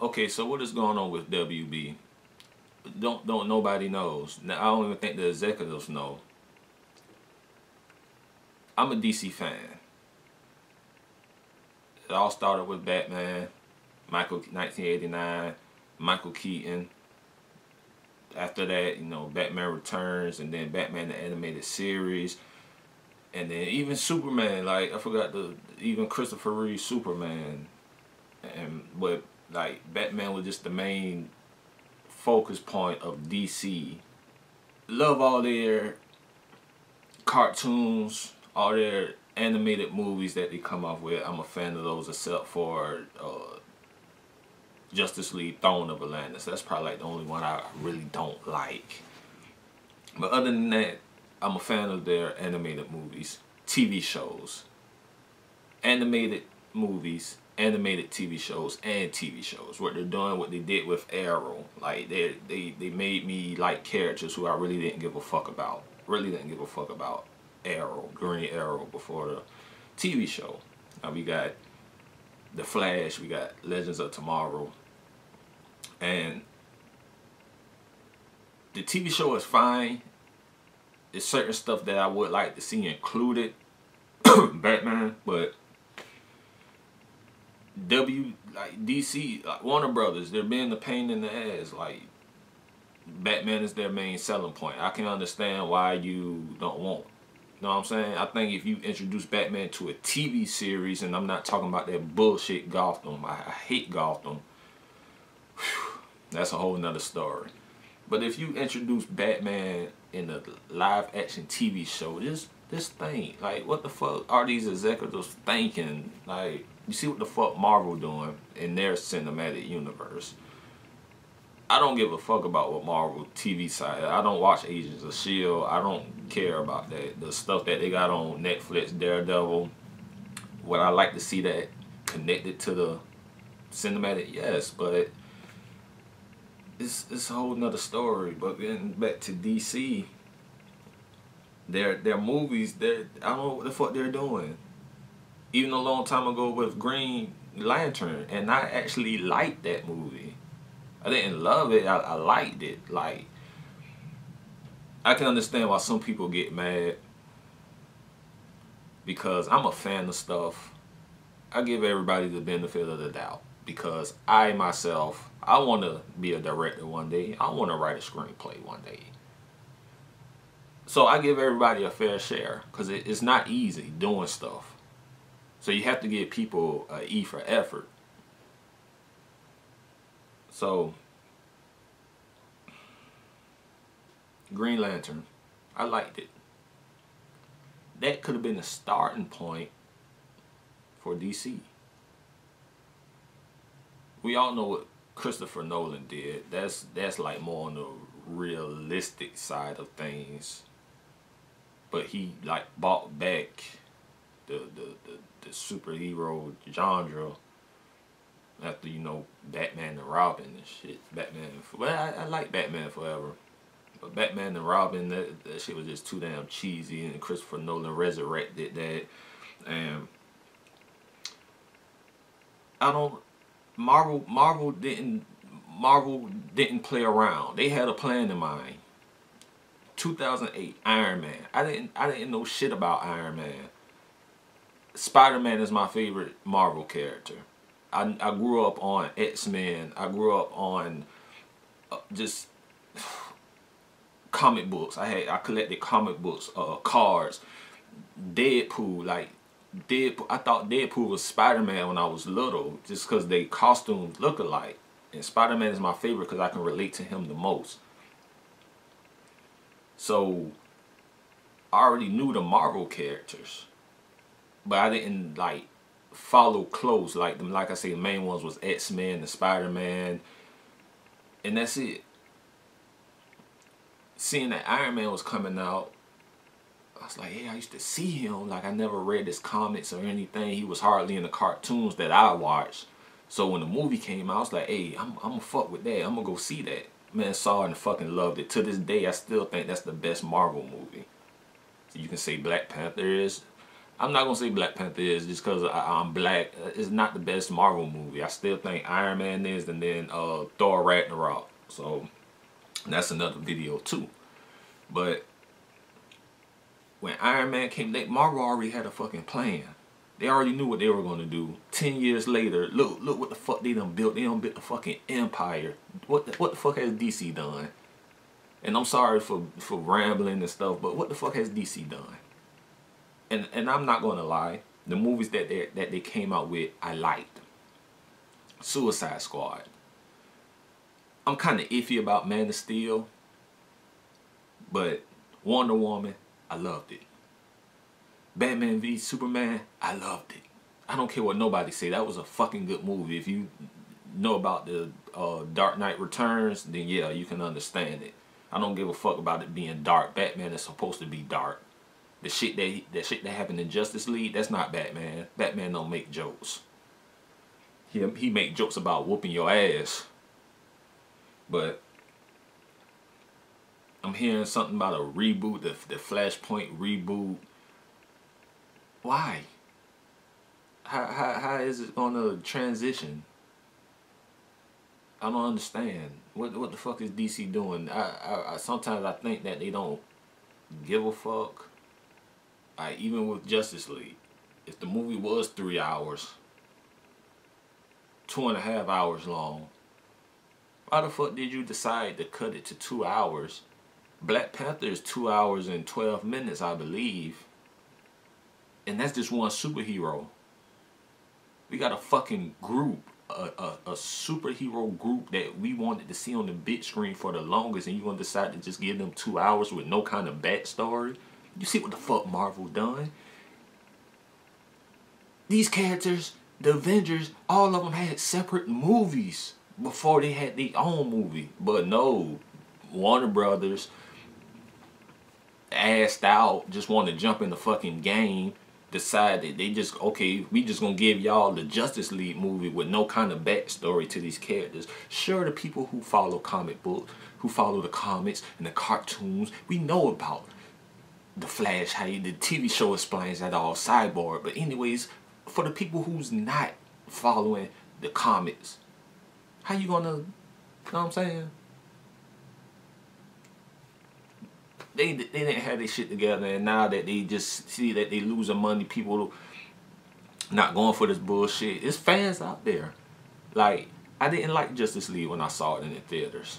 Okay, so what is going on with WB? Don't nobody knows. Now I don't even think the executives know. I'm a DC fan. It all started with Batman, 1989, Michael Keaton. After that, you know, Batman Returns, and then Batman the Animated Series, and then even Superman. Like I forgot even Christopher Reeve Superman, but like Batman was just the main focus point of DC. Love all their cartoons, all their animated movies that they come up with. I'm a fan of those, except for Justice League Throne of Atlantis. That's probably like the only one I really don't like. But other than that, I'm a fan of their animated movies, TV shows, animated movies, animated TV shows, and TV shows. What they're doing, what they did with Arrow, like they made me like characters who I really didn't give a fuck about. Really didn't give a fuck about Arrow, Green Arrow, before the TV show. Now we got The Flash, we got Legends of Tomorrow, and the TV show is fine. There's certain stuff that I would like to see included, Batman, but DC, like Warner Brothers, they're being a pain in the ass. Like, Batman is their main selling point. I can understand why you don't want. You know what I'm saying? I think if you introduce Batman to a TV series, and I'm not talking about that bullshit Gotham, I hate Gotham. Whew, that's a whole nother story. But if you introduce Batman in a live action TV show, this thing, like, what the fuck are these executives thinking? Like, you see what the fuck Marvel doing in their cinematic universe. I don't give a fuck about what Marvel TV side. I don't watch Agents of S.H.I.E.L.D. I don't care about that. The stuff that they got on Netflix, Daredevil. Would I like to see that connected to the cinematic? Yes, but it's a whole nother story. But getting back to DC, their movies, I don't know what the fuck they're doing. Even a long time ago with Green Lantern, and I actually liked that movie. I didn't love it, I liked it. Like, I can understand why some people get mad, because I'm a fan of stuff. I give everybody the benefit of the doubt, because I myself, I want to be a director one day. I want to write a screenplay one day. So I give everybody a fair share, because it's not easy doing stuff. So you have to give people an E for effort. So, Green Lantern, I liked it. That could have been a starting point for DC. We all know what Christopher Nolan did. That's like more on the realistic side of things. But he like brought back the superhero genre. After, you know, Batman and Robin and shit. Well, I like Batman Forever. But Batman and Robin, that shit was just too damn cheesy. And Christopher Nolan resurrected that. And Marvel didn't play around. They had a plan in mind. 2008, Iron Man. I didn't know shit about Iron Man. Spider-Man is my favorite Marvel character. I grew up on X-Men. I grew up on just comic books. I collected comic books, cards, Deadpool. Like Deadpool, I thought Deadpool was Spider-Man when I was little, just because they costumes look alike. And Spider-Man is my favorite because I can relate to him the most. So I already knew the Marvel characters, but I didn't like follow close. Like I say, the main ones was X-Men and Spider-Man, and that's it. Seeing that Iron Man was coming out, I was like, hey, I used to see him. Like, I never read his comics or anything. He was hardly in the cartoons that I watched. So when the movie came out, I was like, hey, I'm gonna fuck with that. I'm gonna go see that. Man, saw it and fucking loved it. To this day, I still think that's the best Marvel movie. So you can say Black Panther is. I'm not gonna say Black Panther is just because I'm black. It's not the best Marvel movie. I still think Iron Man is, and then Thor Ragnarok. So that's another video too. But when Iron Man came, Marvel already had a fucking plan. They already knew what they were gonna do. 10 years later, look what the fuck they done built. They done built the fucking empire. What the fuck has DC done? And I'm sorry for rambling and stuff, but what the fuck has DC done? And I'm not gonna lie, the movies that they came out with, I liked. Suicide Squad. I'm kind of iffy about Man of Steel, but Wonder Woman, I loved it. Batman v Superman, I loved it. I don't care what nobody say. That was a fucking good movie. If you know about the Dark Knight Returns, then yeah, you can understand it. I don't give a fuck about it being dark. Batman is supposed to be dark. The shit that happened in Justice League, that's not Batman. Batman don't make jokes. He make jokes about whooping your ass. But I'm hearing something about a reboot, the Flashpoint reboot. Why? How is it gonna transition? I don't understand. What the fuck is DC doing? I sometimes I think that they don't give a fuck. Even with Justice League, if the movie was 3 hours, 2.5 hours long, why the fuck did you decide to cut it to 2 hours? Black Panther is 2 hours and 12 minutes, I believe. And that's just one superhero. We got a fucking group, a superhero group that we wanted to see on the big screen for the longest, and you gonna decide to just give them 2 hours with no kind of backstory? You see what the fuck Marvel done? These characters, the Avengers, all of them had separate movies before they had their own movie. But no, Warner Brothers assed out, just want to jump in the fucking game, decided they just, okay, we just gonna give y'all the Justice League movie with no kind of backstory to these characters. Sure, the people who follow comic books, who follow the comics and the cartoons, we know about the Flash, how the TV show explains that all, Cyborg. But anyways, for the people who's not following the comics, how you gonna, you know what I'm saying? They didn't have their shit together, and now that they just see that they losing money, people not going for this bullshit. It's fans out there. Like, I didn't like Justice League when I saw it in the theaters.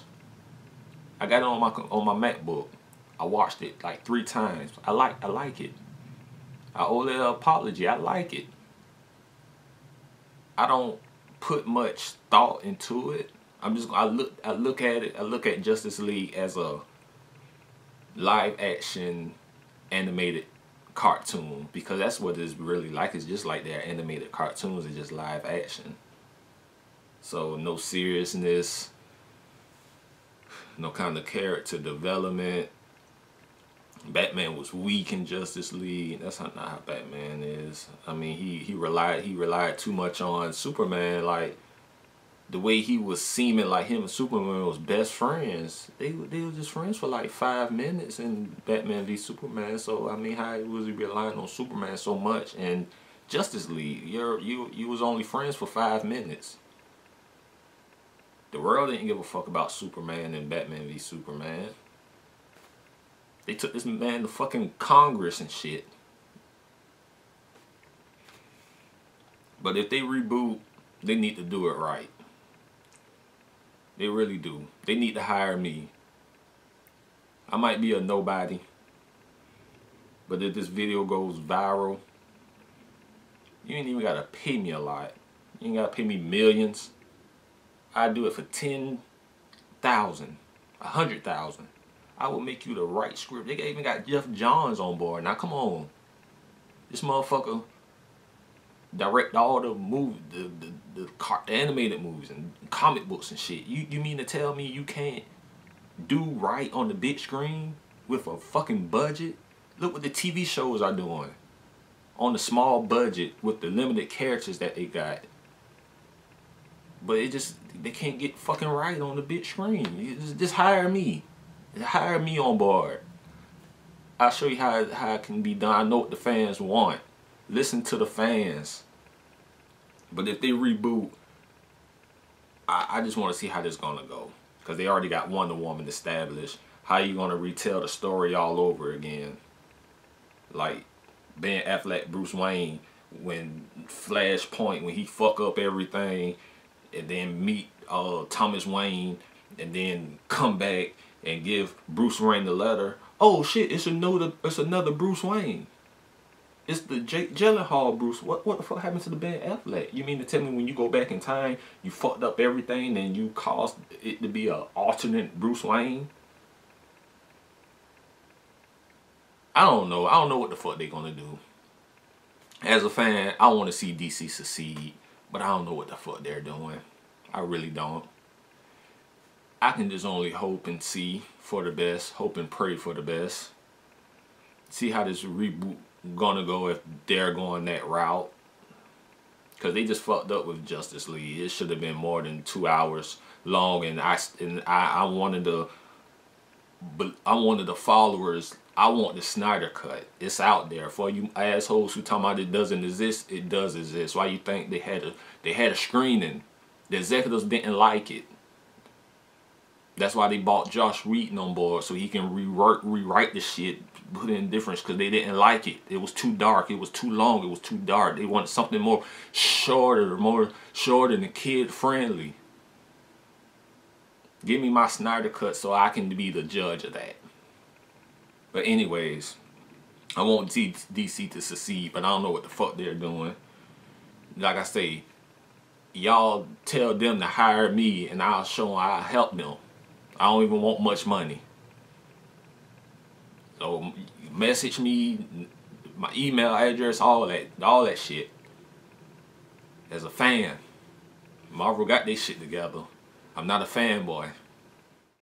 I got it on my MacBook. I watched it like 3 times. I like it. I owe an apology. I like it. I don't put much thought into it. I look at it. I look at Justice League as a live action animated cartoon, because that's what it's really like. It's just like their animated cartoons. It's just live action. So no seriousness, no kind of character development. Batman was weak in Justice League. That's not how Batman is. I mean, he relied too much on Superman. Like, the way he was seeming like him and Superman was best friends. They were just friends for like 5 minutes in Batman v Superman. So I mean, how was he relying on Superman so much? And Justice League, you was only friends for 5 minutes. The world didn't give a fuck about Superman and Batman v Superman. They took this man to fucking Congress and shit. But if they reboot, they need to do it right. They really do. They need to hire me. I might be a nobody, but if this video goes viral, you ain't even gotta pay me a lot. You ain't gotta pay me millions. I do it for 10,000, 100,000. I will make you the right script. They even got Jeff Johns on board. Now come on, this motherfucker direct all the movies, the animated movies and comic books and shit. You mean to tell me you can't do right on the big screen with a fucking budget? Look what the TV shows are doing on the small budget with the limited characters that they got. But they can't get fucking right on the big screen. Just hire me. Hire me on board. I'll show you how it can be done. I know what the fans want. Listen to the fans. But if they reboot, I just want to see how this gonna go. Because they already got Wonder Woman established. How you gonna retell the story all over again? Like Ben Affleck, Bruce Wayne, when Flashpoint, when he fuck up everything, and then meet Thomas Wayne, and then come back and give Bruce Wayne the letter. Oh shit! It's another Bruce Wayne. It's the Jake Gyllenhaal Bruce. What the fuck happened to the Ben Affleck? You mean to tell me when you go back in time, you fucked up everything and you caused it to be a alternate Bruce Wayne? I don't know. I don't know what the fuck they gonna do. As a fan, I want to see DC succeed, but I don't know what the fuck they're doing. I really don't. I can just only hope and see for the best, hope and pray for the best. See how this reboot gonna go if they're going that route. Cause they just fucked up with Justice League. It should have been more than 2 hours long, and I wanted the followers. I want the Snyder cut. It's out there for you assholes who talking about it doesn't exist. It does exist. Why you think they had a screening? The executives didn't like it. That's why they bought Josh Whedon on board, so he can rewrite the shit, put in difference, because they didn't like it. It was too dark. It was too long. It was too dark. They wanted something more shorter and kid friendly. Give me my Snyder cut so I can be the judge of that. But anyways, I want DC to succeed, but I don't know what the fuck they're doing. Like I say, y'all tell them to hire me and I'll show them, I'll help them. I don't even want much money. So message me, my email address, all that shit. As a fan, Marvel got their shit together. I'm not a fanboy.